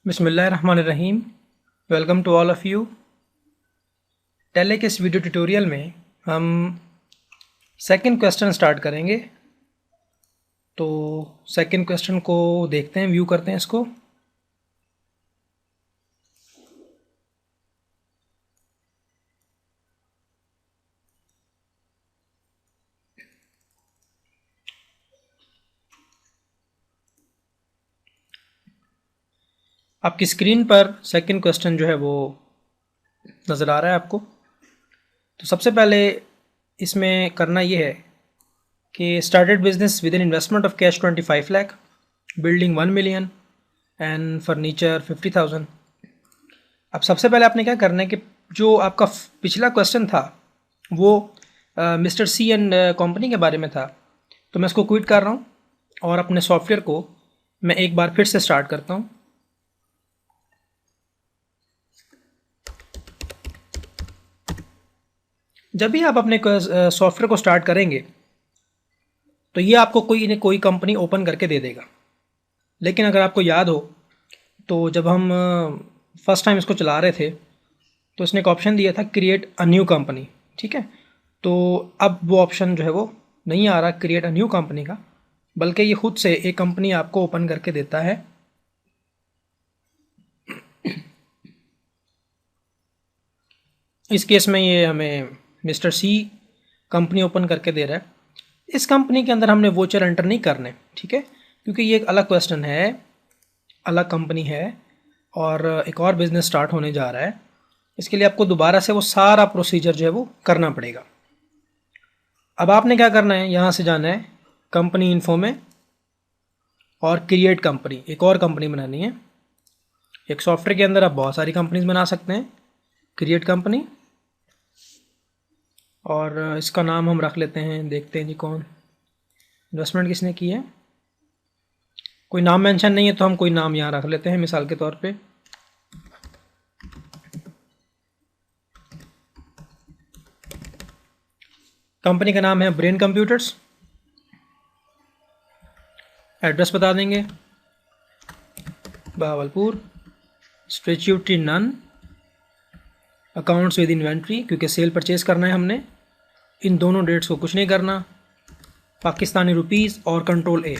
बिस्मिल्लाहिर्रहमानिर्रहीम। Welcome to all of you. टेले के इस वीडियो ट्यूटोरियल में हम सेकंड क्वेश्चन स्टार्ट करेंगे। तो सेकंड क्वेश्चन को देखते हैं, व्यू करते हैं इसको। आपकी स्क्रीन पर सेकंड क्वेश्चन जो है वो नज़र आ रहा है आपको। तो सबसे पहले इसमें करना ये है कि started business with in investment of cash 25 lakh, building 1 million and furniture 50,000। अब सबसे पहले आपने क्या करना है कि जो आपका पिछला क्वेश्चन था वो मिस्टर सी एंड कंपनी के बारे में था। तो मैं इसको क्विट कर रहा हूँ और अपने सॉफ्टवेयर को मैं एक बार फिर से स्टार्ट करता हूँ। जब भी आप अपने सॉफ्टवेयर को स्टार्ट करेंगे तो ये आपको कोई न कोई कंपनी ओपन करके दे देगा। लेकिन अगर आपको याद हो तो जब हम फर्स्ट टाइम इसको चला रहे थे तो इसने एक ऑप्शन दिया था क्रिएट अ न्यू कंपनी, ठीक है। तो अब वो ऑप्शन जो है वो नहीं आ रहा क्रिएट अ न्यू कंपनी का, बल्कि ये खुद से एक कंपनी आपको ओपन करके देता है। इस केस में ये हमें मिस्टर सी कंपनी ओपन करके दे रहा है। इस कंपनी के अंदर हमने वोचर एंटर नहीं करने, ठीक है, क्योंकि ये एक अलग क्वेश्चन है, अलग कंपनी है और एक और बिज़नेस स्टार्ट होने जा रहा है। इसके लिए आपको दोबारा से वो सारा प्रोसीजर जो है वो करना पड़ेगा। अब आपने क्या करना है, यहाँ से जाना है कंपनी इन्फो में और क्रिएट कंपनी, एक और कंपनी बनानी है। एक सॉफ्टवेयर के अंदर आप बहुत सारी कंपनीज बना सकते हैं। क्रिएट कंपनी और इसका नाम हम रख लेते हैं, देखते हैं जी कौन इन्वेस्टमेंट किसने की है। कोई नाम मेंशन नहीं है तो हम कोई नाम यहाँ रख लेते हैं, मिसाल के तौर पे कंपनी का नाम है ब्रेन कंप्यूटर्स। एड्रेस बता देंगे Bahawalpur, statutory none, accounts with inventory, क्योंकि सेल परचेज करना है हमने, इन दोनों डेट्स को कुछ नहीं करना, पाकिस्तानी रुपीज़ और कंट्रोल ए।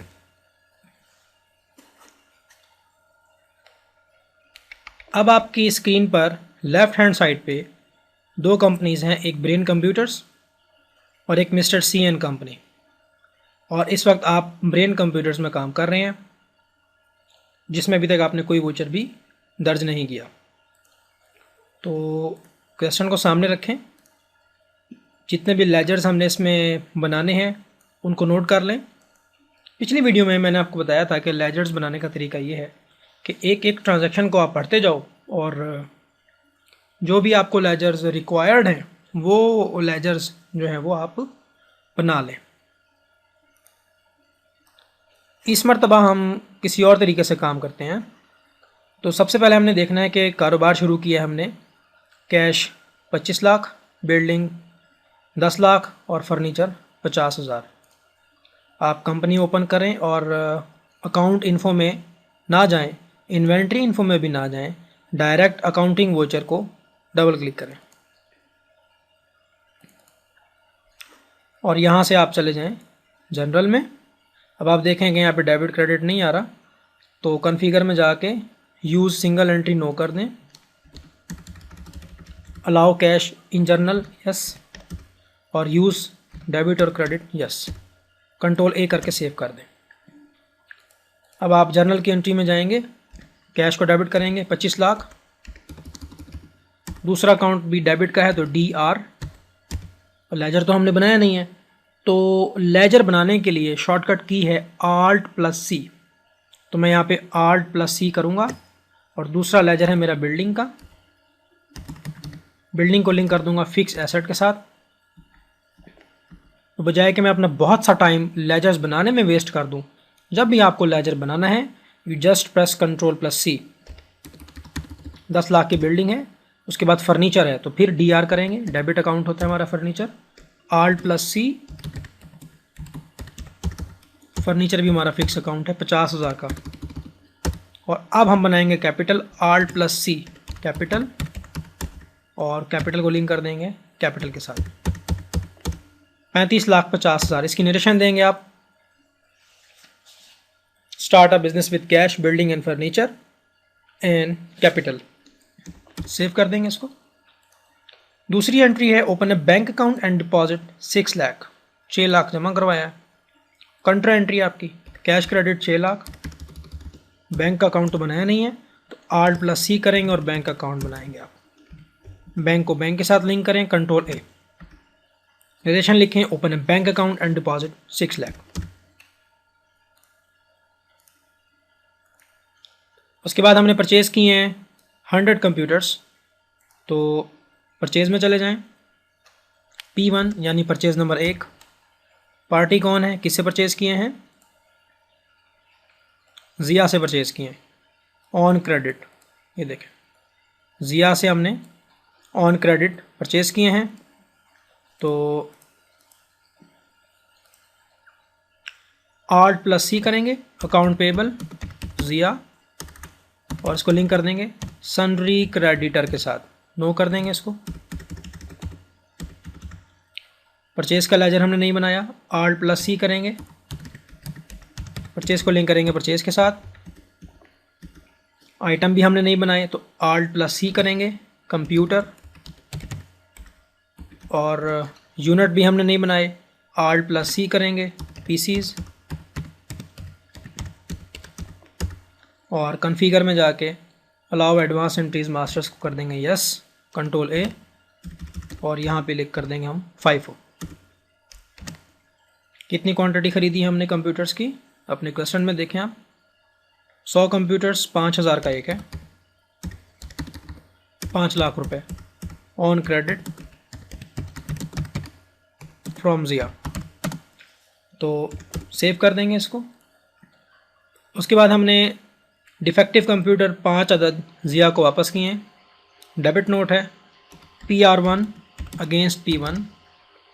अब आपकी स्क्रीन पर लेफ़्ट हैंड साइड पे दो कंपनीज़ हैं, एक ब्रेन कंप्यूटर्स और एक मिस्टर सी एन कंपनी। और इस वक्त आप ब्रेन कंप्यूटर्स में काम कर रहे हैं, जिसमें अभी तक आपने कोई वोचर भी दर्ज नहीं किया। तो क्वेश्चन को सामने रखें, जितने भी लेजर्स हमने इसमें बनाने हैं उनको नोट कर लें। पिछली वीडियो में मैंने आपको बताया था कि लेजर्स बनाने का तरीका ये है कि एक एक ट्रांजैक्शन को आप पढ़ते जाओ और जो भी आपको लेजर्स रिक्वायर्ड हैं वो लेजर्स जो हैं वो आप बना लें। इस मरतबा हम किसी और तरीके से काम करते हैं। तो सबसे पहले हमने देखना है कि कारोबार शुरू किया है हमने, कैश 25 लाख, बिल्डिंग 10 लाख और फर्नीचर 50,000। आप कंपनी ओपन करें और अकाउंट इन्फो में ना जाएं, इन्वेंट्री इन्फो में भी ना जाएं, डायरेक्ट अकाउंटिंग वोचर को डबल क्लिक करें और यहाँ से आप चले जाएं जनरल में। अब आप देखेंगे यहाँ पे डेबिट क्रेडिट नहीं आ रहा, तो कॉन्फ़िगर में जाके यूज़ सिंगल एंट्री नो कर दें, allow cash in journal yes, और यूज़ डेबिट और क्रेडिट यस, कंट्रोल ए करके सेव कर दें। अब आप जर्नल की एंट्री में जाएंगे, कैश को डेबिट करेंगे 25 लाख, दूसरा अकाउंट भी डेबिट का है तो डी आर, और लेजर तो हमने बनाया नहीं है, तो लेजर बनाने के लिए शॉर्टकट की है Alt+C। तो मैं यहाँ पे Alt+C करूँगा और दूसरा लेजर है मेरा बिल्डिंग का, बिल्डिंग को लिंक कर दूंगा फिक्स एसेट के साथ। तो बजाय कि मैं अपना बहुत सा टाइम लेजर्स बनाने में वेस्ट कर दूं, जब भी आपको लेजर बनाना है you just press Ctrl+C। 10 lakh की बिल्डिंग है, उसके बाद फर्नीचर है तो फिर DR करेंगे, डेबिट अकाउंट होता है हमारा फर्नीचर, Alt+C, फर्नीचर भी हमारा फिक्स अकाउंट है 50,000 का, और अब हम बनाएंगे कैपिटल, Alt + C कैपिटल, और कैपिटल को लिंक कर देंगे कैपिटल के साथ 35,50,000। इसकी नरेशन देंगे आप, start a business with cash, building and furniture and capital. Save कर देंगे इसको। दूसरी एंट्री है open A bank account and deposit 6 lakh, 6 lakh जमा करवाया है। कंट्रा एंट्री आपकी cash credit 6 lakh, bank account तो बनाया नहीं है, तो Alt + C करेंगे और बैंक अकाउंट बनाएंगे आप। बैंक को बैंक के साथ लिंक करें, कंट्रोल A, रिलेशन लिखें, open A bank account and deposit 6 lakh. उसके बाद हमने परचेज किए हैं 100 कंप्यूटर्स, तो परचेज में चले जाएं। P1 यानी परचेज नंबर 1, पार्टी कौन है, किससे परचेज किए हैं, जिया से परचेज किए हैं, ऑन क्रेडिट। ये देखें, जिया से हमने ऑन क्रेडिट परचेज किए हैं। तो Alt + C करेंगे, अकाउंट पेबल जिया, और इसको लिंक कर देंगे सनरी क्रेडिटर के साथ, नो कर देंगे इसको। परचेज का लेजर हमने नहीं बनाया, Alt + C करेंगे, परचेज को लिंक करेंगे परचेज के साथ। आइटम भी हमने नहीं बनाए, तो Alt + C करेंगे, कंप्यूटर, और यूनिट भी हमने नहीं बनाए, Alt + C करेंगे, पीसीज, और कॉन्फ़िगर में जाके अलाउ एडवांस एंट्रीज मास्टर्स को कर देंगे यस, कंट्रोल A, और यहाँ पे लिख कर देंगे हम 5। कितनी क्वांटिटी खरीदी है हमने कंप्यूटर्स की, अपने क्वेश्चन में देखें आप। 100 कंप्यूटर्स 5,000 का एक है, 5 लाख रुपए ऑन क्रेडिट फ्रॉम जिया। तो सेव कर देंगे इसको। उसके बाद हमने डिफेक्टिव कंप्यूटर 5 अदद जिया को वापस किए हैं। डेबिट नोट है PR1 against P1,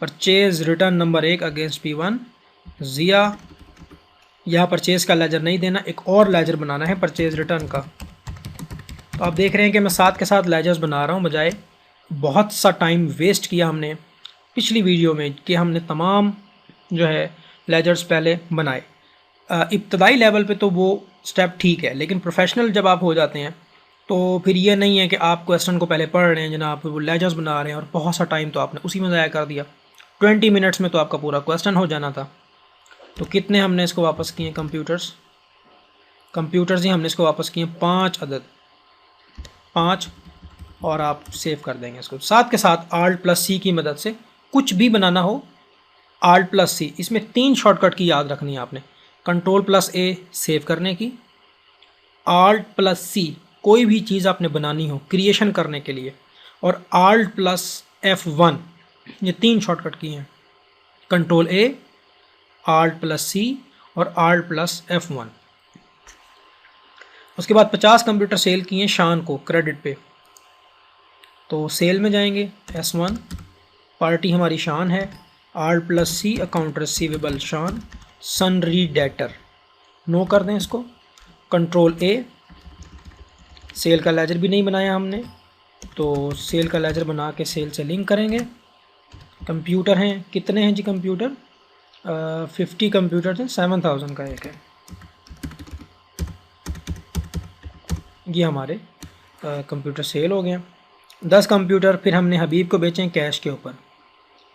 purchase return number 1 against P1 जिया। यहाँ परचेज का लेजर नहीं देना, एक और लेजर बनाना है परचेज रिटर्न का। तो आप देख रहे हैं कि मैं साथ के साथ लेजर्स बना रहा हूँ, बजाय बहुत सा टाइम वेस्ट किया हमने पिछली वीडियो में कि हमने तमाम जो है लेजर्स पहले बनाए। इब्तदाई लेवल पे तो वो स्टेप ठीक है, लेकिन प्रोफेशनल जब आप हो जाते हैं तो फिर ये नहीं है कि आप क्वेश्चन को पहले पढ़ रहे हैं जनाब, वो लेजर्स बना रहे हैं और बहुत सा टाइम तो आपने उसी में ज़ाया कर दिया। 20 मिनट्स में तो आपका पूरा क्वेश्चन हो जाना था। तो कितने हमने इसको वापस किए कंप्यूटर्स ही हमने इसको वापस किए 5 अदद, 5, और आप सेव कर देंगे इसको। साथ के साथ Alt + C की मदद से कुछ भी बनाना हो, Alt + C, इसमें 3 शॉर्टकट की याद रखनी है आपने। कंट्रोल + A सेव करने की, Alt + C कोई भी चीज़ आपने बनानी हो क्रिएशन करने के लिए, और Alt + F1, ये 3 शॉर्टकट की हैं। कंट्रोल A, Alt + C और Alt + F1। उसके बाद 50 कंप्यूटर सेल किए हैं शान को क्रेडिट पे, तो सेल में जाएंगे, S1, पार्टी हमारी शान है, Alt + C अकाउंट रिसीवेबल शान, सनरी डेटर, नो कर दें इसको। कंट्रोल A, सेल का लेजर भी नहीं बनाया हमने, तो सेल का लेजर बना के सेल से लिंक करेंगे। कंप्यूटर हैं, कितने हैं जी कंप्यूटर, 50 कंप्यूटर हैं, 7,000 का एक है। ये हमारे कंप्यूटर सेल हो गए। 10 कंप्यूटर फिर हमने हबीब को बेचे हैं कैश के ऊपर,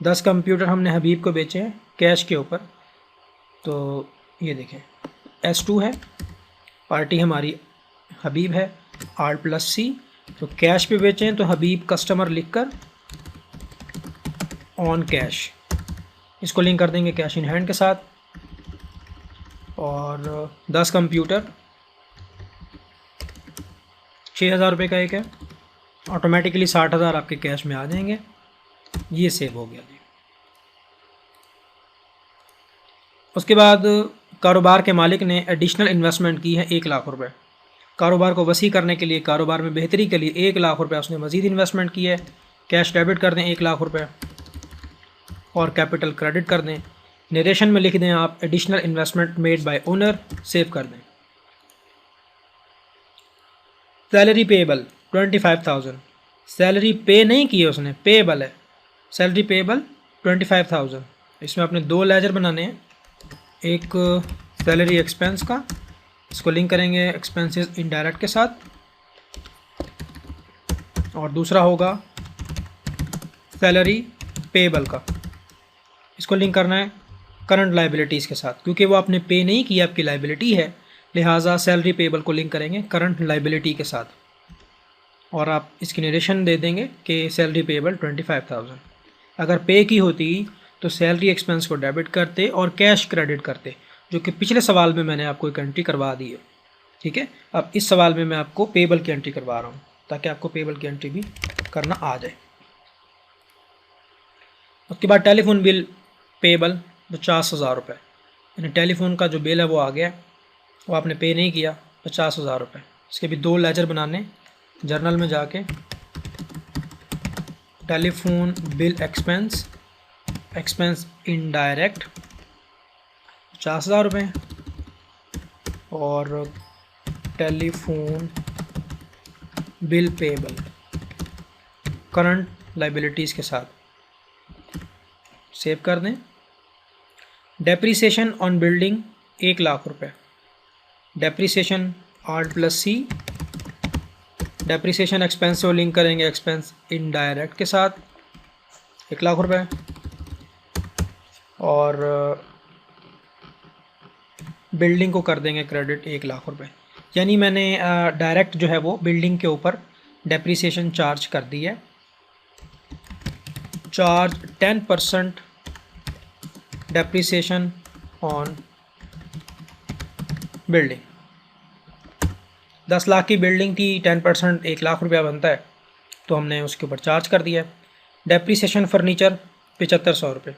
10 कंप्यूटर हमने हबीब को बेचे हैं कैश के ऊपर। तो ये देखें, S2 है, पार्टी हमारी हबीब है, Alt + C, तो कैश पे बेचे हैं तो हबीब कस्टमर लिखकर ऑन कैश, इसको लिंक कर देंगे कैश इन हैंड के साथ। और 10 कंप्यूटर 6,000 रुपये का एक है, ऑटोमेटिकली 60,000 आपके कैश में आ जाएंगे। ये सेव हो गया जी। उसके बाद कारोबार के मालिक ने एडिशनल इन्वेस्टमेंट की है 1 लाख रुपए। कारोबार को वसी करने के लिए, कारोबार में बेहतरी के लिए 1 लाख रुपए उसने मज़ीद इन्वेस्टमेंट की है। कैश डेबिट कर दें 1 लाख रुपए और कैपिटल क्रेडिट कर दें। नरेशन में लिख दें आप additional investment made by owner, save कर दें। सैलरी पेएबल 25,000, सैलरी पे नहीं की है उसने, पेएबल है, सैलरी पेएबल 25,000। इसमें आपने दो लेजर बनाने हैं, एक सैलरी एक्सपेंस का, इसको लिंक करेंगे एक्सपेंसेस इनडायरेक्ट के साथ, और दूसरा होगा सैलरी पेएबल का, इसको लिंक करना है करंट लाइबिलिटीज़ के साथ, क्योंकि वो आपने पे नहीं किया, आपकी लाइबिलिटी है, लिहाजा सैलरी पेएबल को लिंक करेंगे करंट लाइबिलिटी के साथ। और आप इसकी नरेशन दे देंगे कि सैलरी पेएबल 25,000। अगर पे की होती तो सैलरी एक्सपेंस को डेबिट करते और कैश क्रेडिट करते, जो कि पिछले सवाल में मैंने आपको एक एंट्री करवा दी है। ठीक है, अब इस सवाल में मैं आपको पेएबल की एंट्री करवा रहा हूँ ताकि आपको पेएबल की एंट्री भी करना आ जाए। उसके बाद टेलीफोन बिल पेएबल 50,000 रुपये, यानी टेलीफोन का जो बिल है वो आ गया, वो आपने पे नहीं किया, 50,000 रुपये। इसके भी दो लेजर बनाने, जर्नल में जाके telephone bill expense, expense indirect 50,000 रुपये, और telephone bill payable current liabilities के साथ सेव कर दें। डेप्रीसिएशन ऑन बिल्डिंग 1,00,000 रुपये, डेप्रीसिएशन Alt+C, डेप्रीसिएशन एक्सपेंस को लिंक करेंगे एक्सपेंस इनडायरेक्ट के साथ 1,00,000 रुपये, और बिल्डिंग को कर देंगे क्रेडिट 1,00,000 रुपये। यानी मैंने डायरेक्ट जो है वो बिल्डिंग के ऊपर डेप्रीसिएशन चार्ज कर दी है, charge 10% depreciation on building. 10 lakh की बिल्डिंग थी, 10% 1,00,000 रुपया बनता है, तो हमने उसके ऊपर चार्ज कर दिया। डेप्रीसिएशन फर्नीचर 7500 रुपये,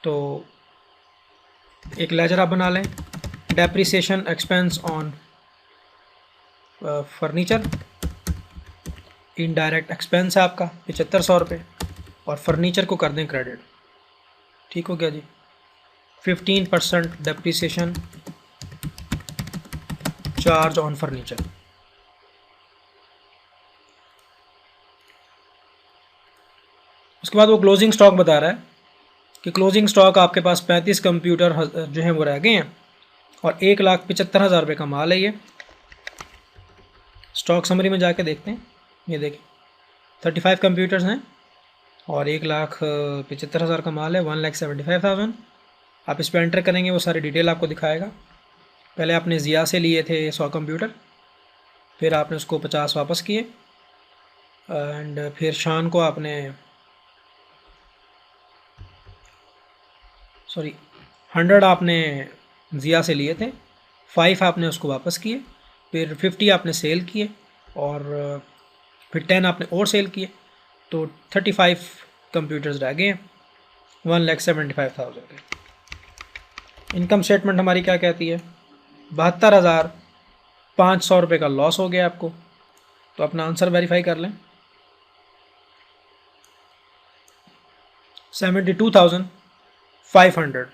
तो एक लेजर आप बना लें, depreciation expense on furniture, indirect expense है आपका 7500 रुपये, और फर्नीचर को कर दें क्रेडिट। ठीक हो गया जी। 15% डेप्रीसिएशन चार्ज ऑन फर्नीचर। उसके बाद वो क्लोजिंग स्टॉक बता रहा है कि क्लोजिंग स्टॉक आपके पास 35 कंप्यूटर जो हैं वो रह गए हैं, और 1,75,000 रुपये का माल है ये। स्टॉक समरी में जाके देखते हैं, ये देखें 35 कंप्यूटर्स हैं और 1,75,000 का माल है, 1,75,000। आप इस पर एंटर करेंगे, वो सारी डिटेल आपको दिखाएगा। पहले आपने ज़िया से लिए थे 100 कंप्यूटर, फिर आपने उसको 50 वापस किए, एंड फिर शान को आपने 100 आपने ज़िया से लिए थे, 5 आपने उसको वापस किए, फिर 50 आपने सेल किए, और फिर 10 आपने और सेल किए, तो 35 कंप्यूटर्स रह गए हैं 1,75,000 के। इनकम स्टेटमेंट हमारी क्या कहती है, 72,500 रुपये का लॉस हो गया आपको, तो अपना आंसर वेरीफाई कर लें। 72,500,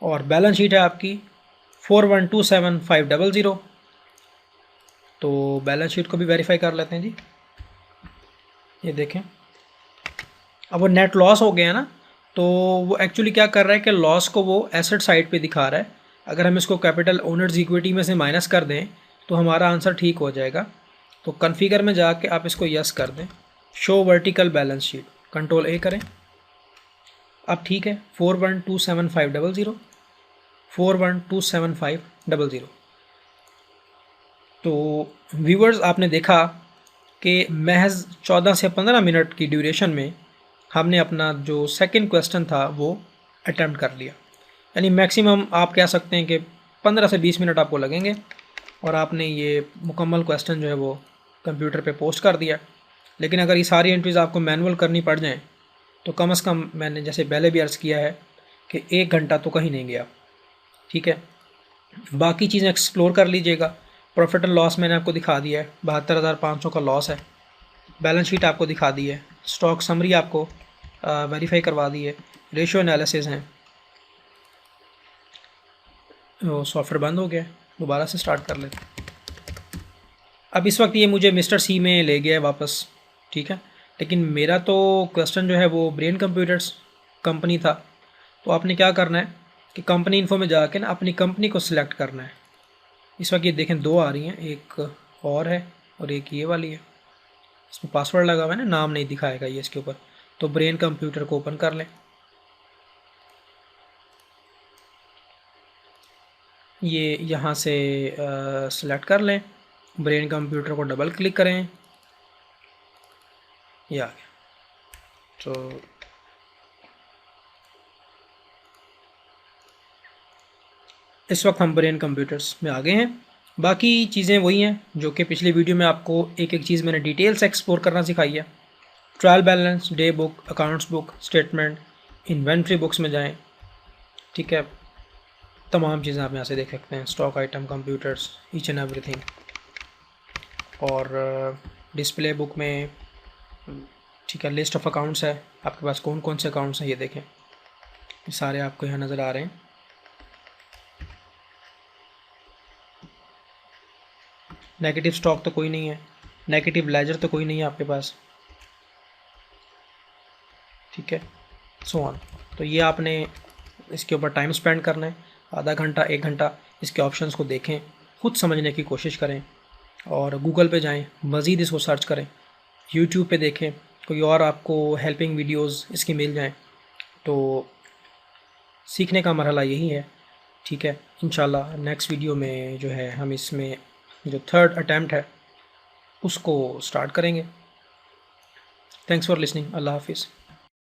और बैलेंस शीट है आपकी 4127,500। तो बैलेंस शीट को भी वेरीफाई कर लेते हैं जी। ये देखें, अब वो नेट लॉस हो गया ना, तो वो एक्चुअली क्या कर रहा है कि लॉस को वो एसेट साइड पे दिखा रहा है। अगर हम इसको कैपिटल ओनर्स इक्विटी में से माइनस कर दें तो हमारा आंसर ठीक हो जाएगा। तो कॉन्फ़िगर में जाके आप इसको यस कर दें, show vertical balance sheet, control ए करें। अब ठीक है, 4127,500, 4127,500। तो व्यूअर्स, आपने देखा कि महज 14 से 15 मिनट की ड्यूरेशन में हमने अपना जो सेकंड क्वेश्चन था वो अटैम्प्ट कर लिया। यानी मैक्सिमम आप कह सकते हैं कि 15 से 20 मिनट आपको लगेंगे, और आपने ये मुकम्मल क्वेश्चन जो है वो कंप्यूटर पे पोस्ट कर दिया। लेकिन अगर ये सारी एंट्रीज़ आपको मैनुअल करनी पड़ जाएँ तो कम से कम, मैंने जैसे पहले भी अर्ज़ किया है कि 1 घंटा तो कहीं नहीं गया। ठीक है, बाकी चीज़ें एक्सप्लोर कर लीजिएगा। प्रॉफिट एंड लॉस मैंने आपको दिखा दिया है, 72,500 का लॉस है। बैलेंस शीट आपको दिखा दी है, स्टॉक समरी आपको वेरीफाई करवा दी है, रेशियो एनालिसिस हैं। सॉफ्टवेयर बंद हो गया, दोबारा से स्टार्ट कर लेते हैं। अब इस वक्त ये मुझे मिस्टर सी में ले गया है वापस, ठीक है। लेकिन मेरा तो क्वेश्चन जो है वो ब्रेन कंप्यूटर्स कंपनी था। तो आपने क्या करना है कि कंपनी इन्फो में जाके ना अपनी कंपनी को सिलेक्ट करना है। इस वक्त ये देखें 2 आ रही हैं, एक और है और एक ये वाली है। इसमें पासवर्ड लगा हुआ है ना, नाम नहीं दिखाएगा ये इसके ऊपर। तो ब्रेन कंप्यूटर को ओपन कर लें। ये यहाँ से सिलेक्ट कर लें, ब्रेन कंप्यूटर को डबल क्लिक करें, ये आ गया। तो इस वक्त हम ब्रेन कंप्यूटर्स में आ गए हैं। बाकी चीज़ें वही हैं जो कि पिछली वीडियो में आपको एक एक चीज़ मैंने डिटेल से एक्सप्लोर करना सिखाई है। Trial balance, day book, accounts book, statement, inventory books में जाएं, ठीक है। तमाम चीज़ें आप यहाँ से देख सकते हैं, stock item, computers, each and everything. और डिस्प्ले बुक में, ठीक है, लिस्ट ऑफ अकाउंट्स है, आपके पास कौन कौन से अकाउंट्स हैं ये देखें, ये सारे आपको यहाँ नज़र आ रहे हैं। नेगेटिव स्टॉक तो कोई नहीं है, नेगेटिव लेजर तो कोई नहीं है आपके पास, ठीक है, सो ऑन। तो ये आपने इसके ऊपर टाइम स्पेंड करना है, आधा घंटा 1 घंटा इसके ऑप्शंस को देखें, खुद समझने की कोशिश करें और गूगल पे जाएं, मज़ीद इसको सर्च करें, यूट्यूब पे देखें, कोई और आपको हेल्पिंग वीडियोस इसकी मिल जाएं। तो सीखने का मरहला यही है, ठीक है। इंशाल्लाह नेक्स्ट वीडियो में जो है हम इसमें जो 3rd अटैम्प्ट है उसको स्टार्ट करेंगे। Thanks for listening. अल्लाह हाफिज़।